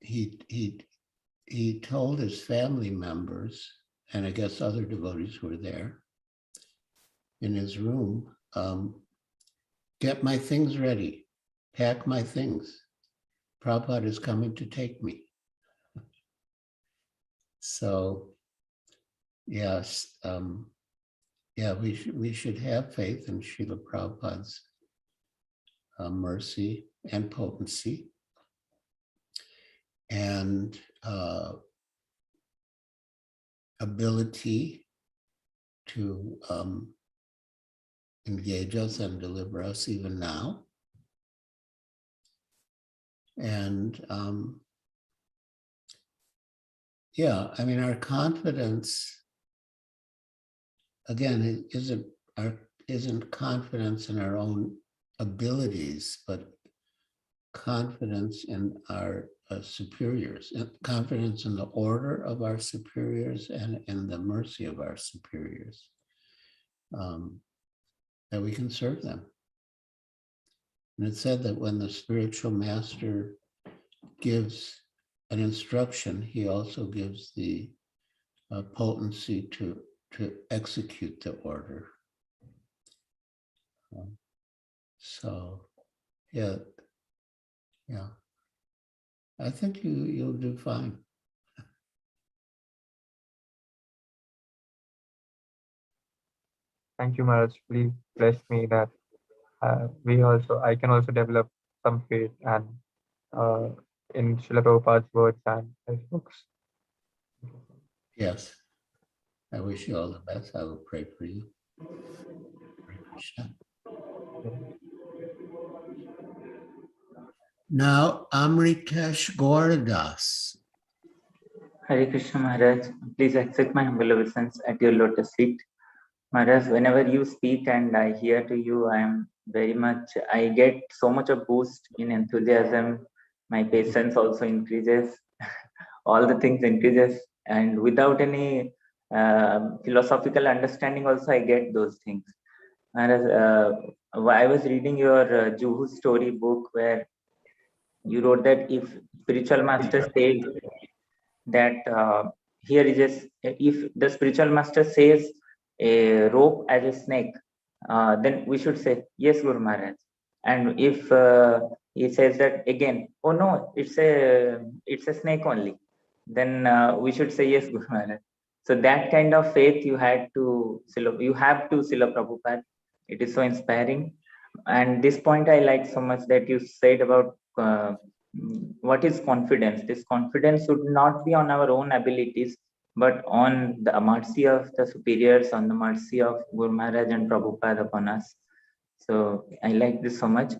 Speaker 1: he told his family members, and I guess other devotees who were there in his room, get my things ready, pack my things. Prabhupada is coming to take me. So, yes, we should have faith in Srila Prabhupada's mercy and potency, and ability to engage us and deliver us even now. And I mean, our confidence, again, isn't confidence in our own abilities, but confidence in our superiors, confidence in the order of our superiors and in the mercy of our superiors, that we can serve them. And it's said that when the spiritual master gives an instruction, he also gives the potency to execute the order. So, yeah. I think you'll do fine.
Speaker 5: Thank you, Maharaj. Please bless me that I can also develop some faith and in Srila Prabhupada's words and his books.
Speaker 1: Yes. I wish you all the best. I will pray for you. Hare Krishna. Now, Amritesh Gauradas.
Speaker 6: Hare Krishna Maharaj, please accept my humble obeisance at your lotus feet. Maharaj, whenever you speak and I hear to you, I get so much of boost in enthusiasm. My patience also increases. All the things increases, and without any philosophical understanding also I get those things. Maharaj, I was reading your Juhu story book where you wrote that if spiritual master says that if the spiritual master says a rope as a snake, then we should say yes, Guru Maharaj. And if he says that again, oh no, it's a snake only, then we should say yes, Guru Maharaj. So that kind of faith you have to Srila Prabhupada. It is so inspiring. And this point I like so much that you said about what is confidence. This confidence should not be on our own abilities, but on the mercy of the superiors, on the mercy of Guru Maharaj and Prabhupada upon us. So I like this so much.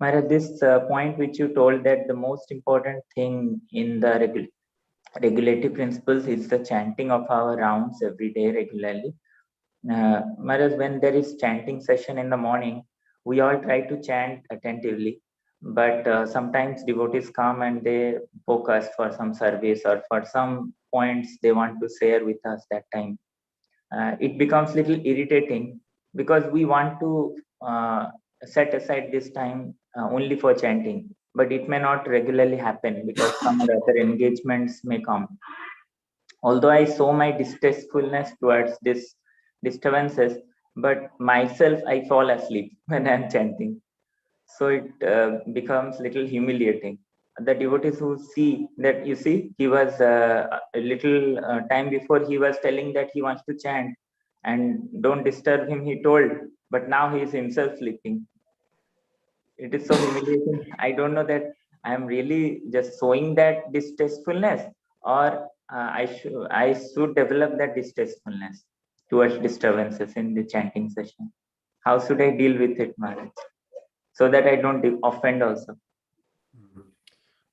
Speaker 6: Maharaj, this point which you told that the most important thing in the regulative principles is the chanting of our rounds every day regularly. Maharaj, when there is chanting session in the morning, we all try to chant attentively, but sometimes devotees come and they poke us for some service or for some points they want to share with us that time. It becomes little irritating because we want to set aside this time only for chanting, but it may not regularly happen because some other engagements may come. Although I show my distastefulness towards this disturbances, but myself I fall asleep when I'm chanting. So it becomes little humiliating. the devotees who see that, you see, he was a little time before he was telling that he wants to chant and don't disturb him, he told, but now he is himself sleeping. It is so humiliating. I don't know that I am really just showing that distastefulness, or I should develop that distastefulness towards disturbances in the chanting session. How should I deal with it, Maharaj, so that I don't offend also?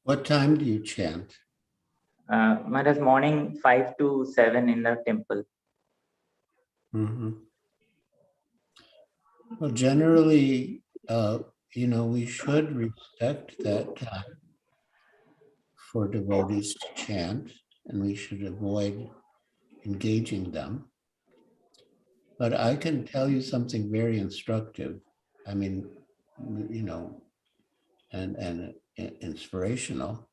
Speaker 1: What time do you chant?
Speaker 6: Maharaj, morning 5 to 7 in the temple.
Speaker 1: Well, generally, we should respect that time for devotees to chant, and we should avoid engaging them. But I can tell you something very instructive. I mean, and inspirational.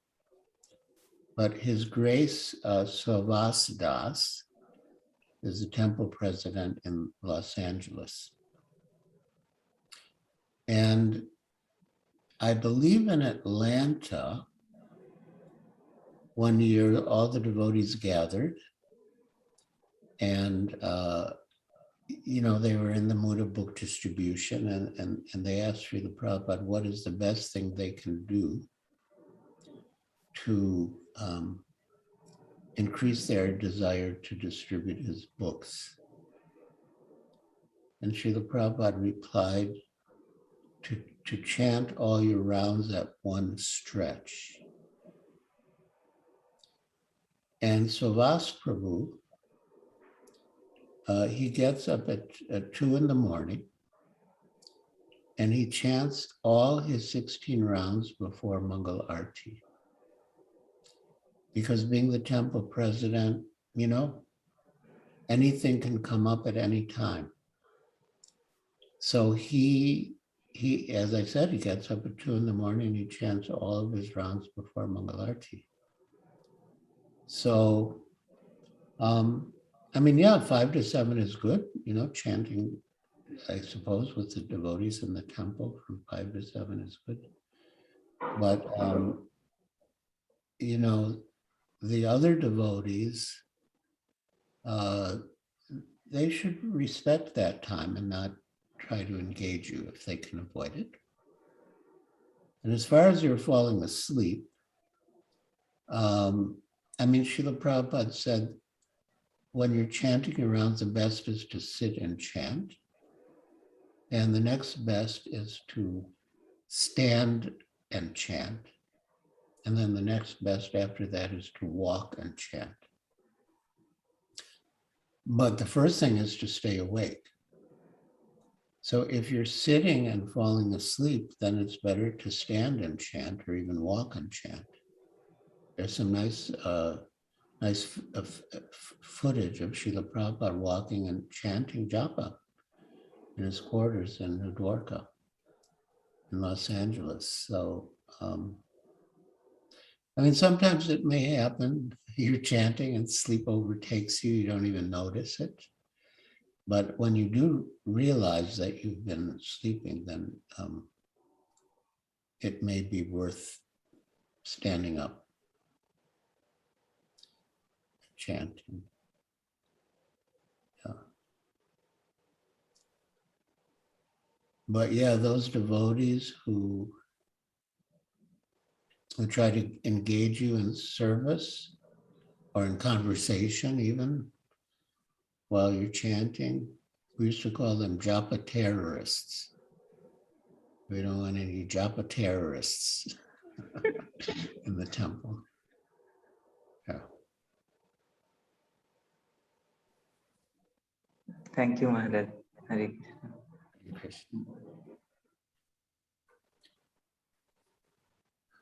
Speaker 1: But His Grace Savas Das is the temple president in Los Angeles. And I believe in Atlanta, one year, all the devotees gathered, and they were in the mood of book distribution, and they asked Srila Prabhupada what is the best thing they can do to increase their desire to distribute his books. And Srila Prabhupada replied, to chant all your rounds at one stretch. And Savas Prabhu, he gets up at 2 a.m, and he chants all his 16 rounds before Mangal Arti. Because being the temple president, anything can come up at any time. So he, as I said, he gets up at 2 a.m, and he chants all of his rounds before Mangal Arti. So, 5 to 7 is good, chanting, I suppose, with the devotees in the temple from 5 to 7 is good. But, the other devotees, they should respect that time and not try to engage you if they can avoid it. And as far as you're falling asleep, Srila Prabhupada said, when you're chanting around, the best is to sit and chant. And the next best is to stand and chant. And then the next best after that is to walk and chant. But the first thing is to stay awake. So if you're sitting and falling asleep, then it's better to stand and chant or even walk and chant. There's some nice footage of Srila Prabhupada walking and chanting japa in his quarters in New Dwarka in Los Angeles. So, sometimes it may happen, you're chanting and sleep overtakes you, you don't even notice it. But when you do realize that you've been sleeping, then it may be worth standing up, chanting. Yeah. But yeah, those devotees who try to engage you in service or in conversation even while you're chanting, we used to call them japa terrorists. We don't want any japa terrorists in the temple. Yeah.
Speaker 6: Thank you, Maharaj. Hare Krishna.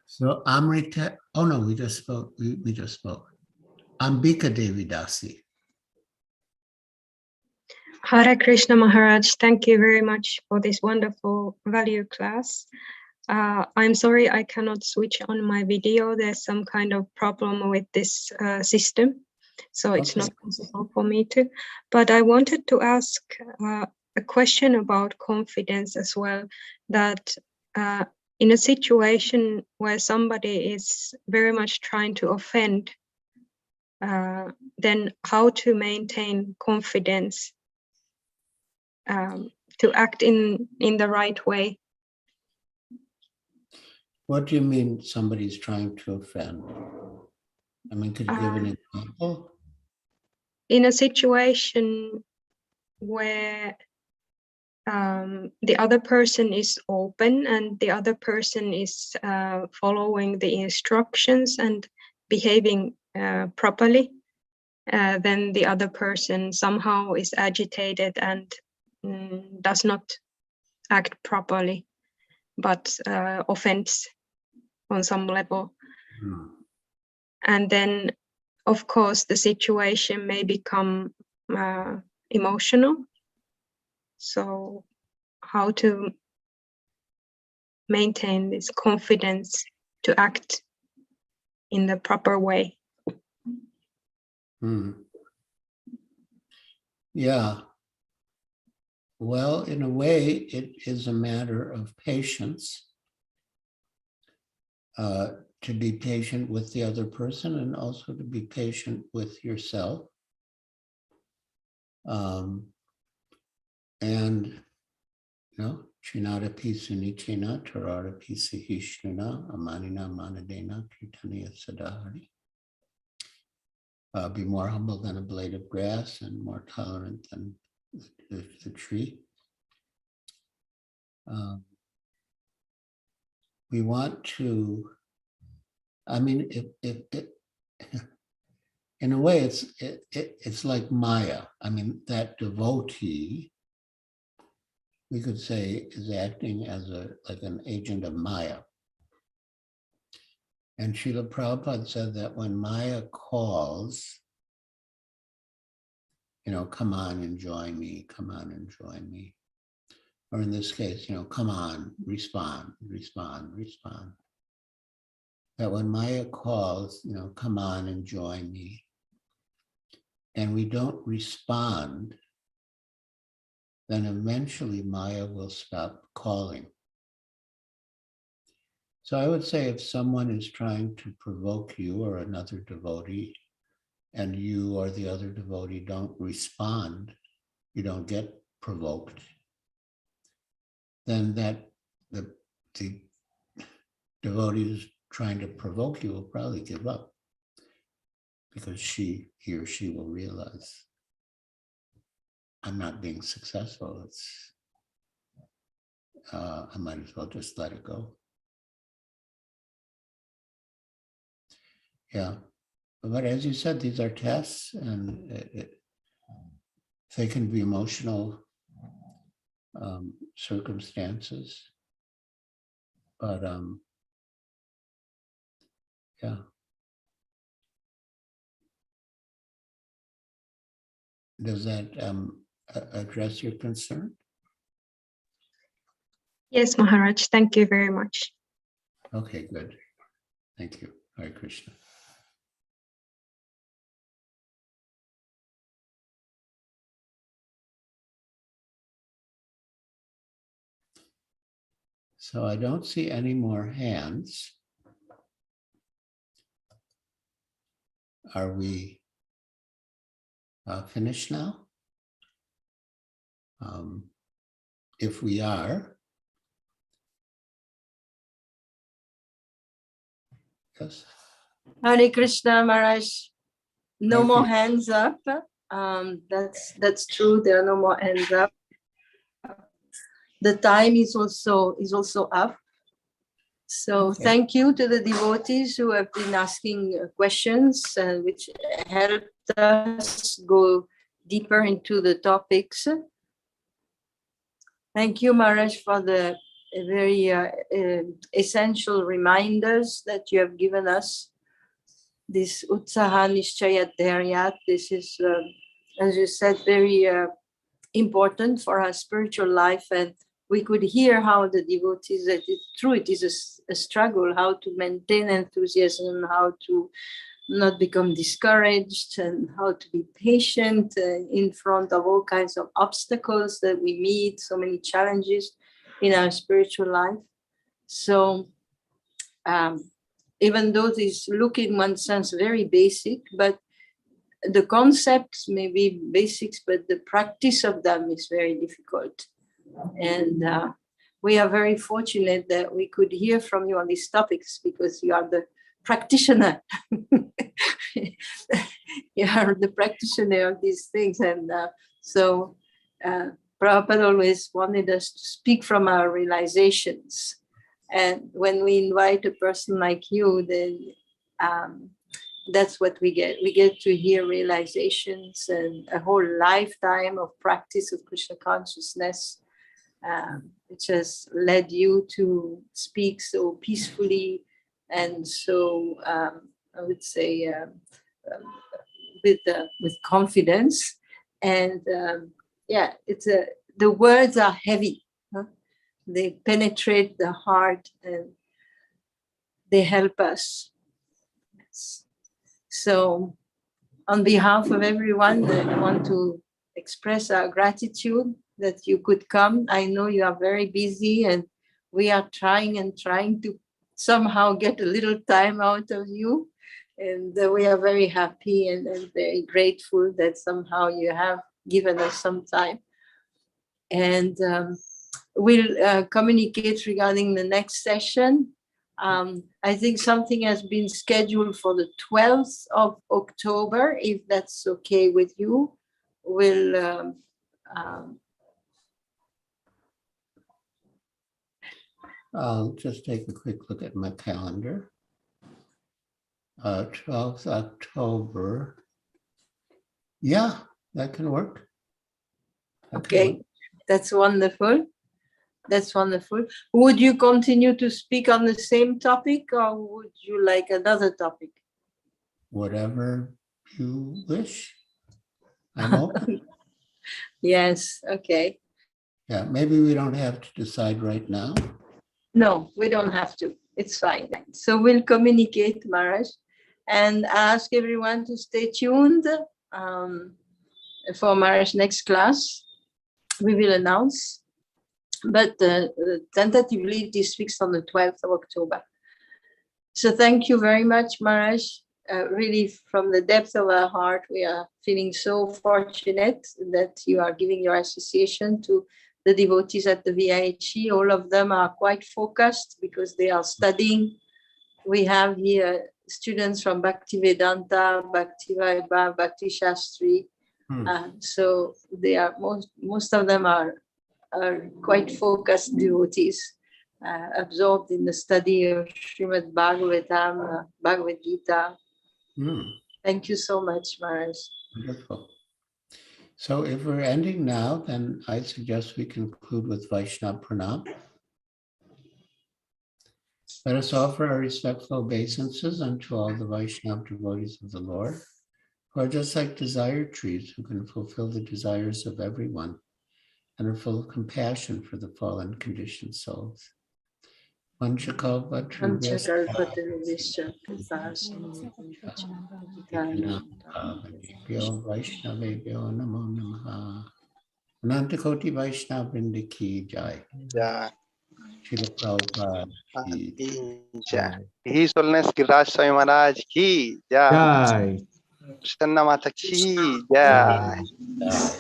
Speaker 1: So Amrita, oh no, we just spoke. We just spoke. Ambika Devi Dasi.
Speaker 7: Hare Krishna Maharaj, thank you very much for this wonderful value class. I'm sorry I cannot switch on my video. There's some kind of problem with this system, so it's not possible for me to. But I wanted to ask a question about confidence as well, that in a situation where somebody is very much trying to offend, then how to maintain confidence, to act in the right way.
Speaker 1: What do you mean somebody's trying to offend? I mean, could you give an example?
Speaker 7: In a situation where the other person is open and the other person is following the instructions and behaving properly, then the other person somehow is agitated and does not act properly, but offends on some level. And then, of course, the situation may become emotional. So how to maintain this confidence to act in the proper way?
Speaker 1: Yeah. Well, in a way, it is a matter of patience, to be patient with the other person and also to be patient with yourself. And, you know, Chinada Pisuni China, Tarara Pisi Hishnuna, Amanina Manadena, Kirtaniya Sadahari. Be more humble than a blade of grass and more tolerant than the tree. We want to, I mean, in a way, it's like Maya. I mean, that devotee, we could say, is acting as like an agent of Maya. And Srila Prabhupada said that when Maya calls, you know, come on and join me, come on and join me. Or in this case, you know, come on, respond, respond, respond. That when Maya calls, you know, come on and join me, and we don't respond, then eventually Maya will stop calling. So I would say if someone is trying to provoke you or another devotee, and you or the other devotee don't respond, you don't get provoked, then that the devotee who's trying to provoke you will probably give up, because he or she will realize, I'm not being successful. It's I might as well just let it go. Yeah, but as you said, these are tests, and they can be emotional circumstances, but yeah. Does that address your concern?
Speaker 7: Yes, Maharaj, thank you very much.
Speaker 1: Okay, good. Thank you. Hare Krishna. So I don't see any more hands. Are we finished now? If we are, yes.
Speaker 8: Hare Krishna, Maharaj. No
Speaker 1: Hare
Speaker 8: more
Speaker 1: Krishna.
Speaker 8: hands up. That's true. There are no more hands up. The time is also up. So
Speaker 1: Okay.
Speaker 8: thank you to the devotees who have been asking questions, which helped us go deeper into the topics. Thank you, Maharaj, for the very essential reminders that you have given us. This Utsaha Nishchaya Dharyat, this is, as you said, very important for our spiritual life. And we could hear how the devotees, that it is a struggle, how to maintain enthusiasm, how to not become discouraged, and how to be patient in front of all kinds of obstacles that we meet, so many challenges in our spiritual life. So even though these look in one sense very basic, but the concepts may be basics, but the practice of them is very difficult. And we are very fortunate that we could hear from you on these topics, because you are the practitioner. You are the practitioner of these things. And so Prabhupada always wanted us to speak from our realizations. And when we invite a person like you, then that's what we get. We get to hear realizations and a whole lifetime of practice of Krishna consciousness, which has led you to speak so peacefully and so, I would say, with confidence. And yeah, the words are heavy. Huh? They penetrate the heart and they help us. Yes. So on behalf of everyone, I want to express our gratitude that you could come. I know you are very busy, and we are trying to somehow get a little time out of you. And we are very happy and very grateful that somehow you have given us some time. And we'll communicate regarding the next session. I think something has been scheduled for the 12th of October, if that's okay with you. We'll
Speaker 1: I'll just take a quick look at my calendar. 12th October. Yeah, that can work.
Speaker 8: Okay, that's wonderful. That's wonderful. Would you continue to speak on the same topic, or would you like another topic?
Speaker 1: Whatever you wish. I'm open.
Speaker 8: Yes, okay.
Speaker 1: Yeah, maybe we don't have to decide right now.
Speaker 8: No, we don't have to. It's fine. So we'll communicate, Maharaj, and ask everyone to stay tuned for Maharaj's next class. We will announce, but tentatively it is fixed on the 12th of October. So thank you very much, Maharaj. Really, from the depth of our heart, we are feeling so fortunate that you are giving your association to the devotees at the VIHE. All of them are quite focused because they are studying. We have here students from Bhaktivedanta, Bhakti Vaibhav, Bhakti Shastri. So they are most of them are quite focused devotees, absorbed in the study of Srimad Bhagavatam, Bhagavad Gita. Thank you so much, Maharaj.
Speaker 1: Wonderful. So if we're ending now, then I suggest we conclude with Vaishnava Pranam. Let us offer our respectful obeisances unto all the Vaishnava devotees of the Lord, who are just like desire trees, who can fulfill the desires of everyone and are full of compassion for the fallen conditioned souls. Vaishnavebhyo namo namaha. Anantakoti Vaishnava Vrinda ki jai.
Speaker 2: Jai.
Speaker 1: Srila Prabhupada ki
Speaker 2: Jai. His Holiness Giriraja Swami Maharaj ki jai.
Speaker 5: Jai.
Speaker 2: Krishna Mata ki jai.
Speaker 1: jai.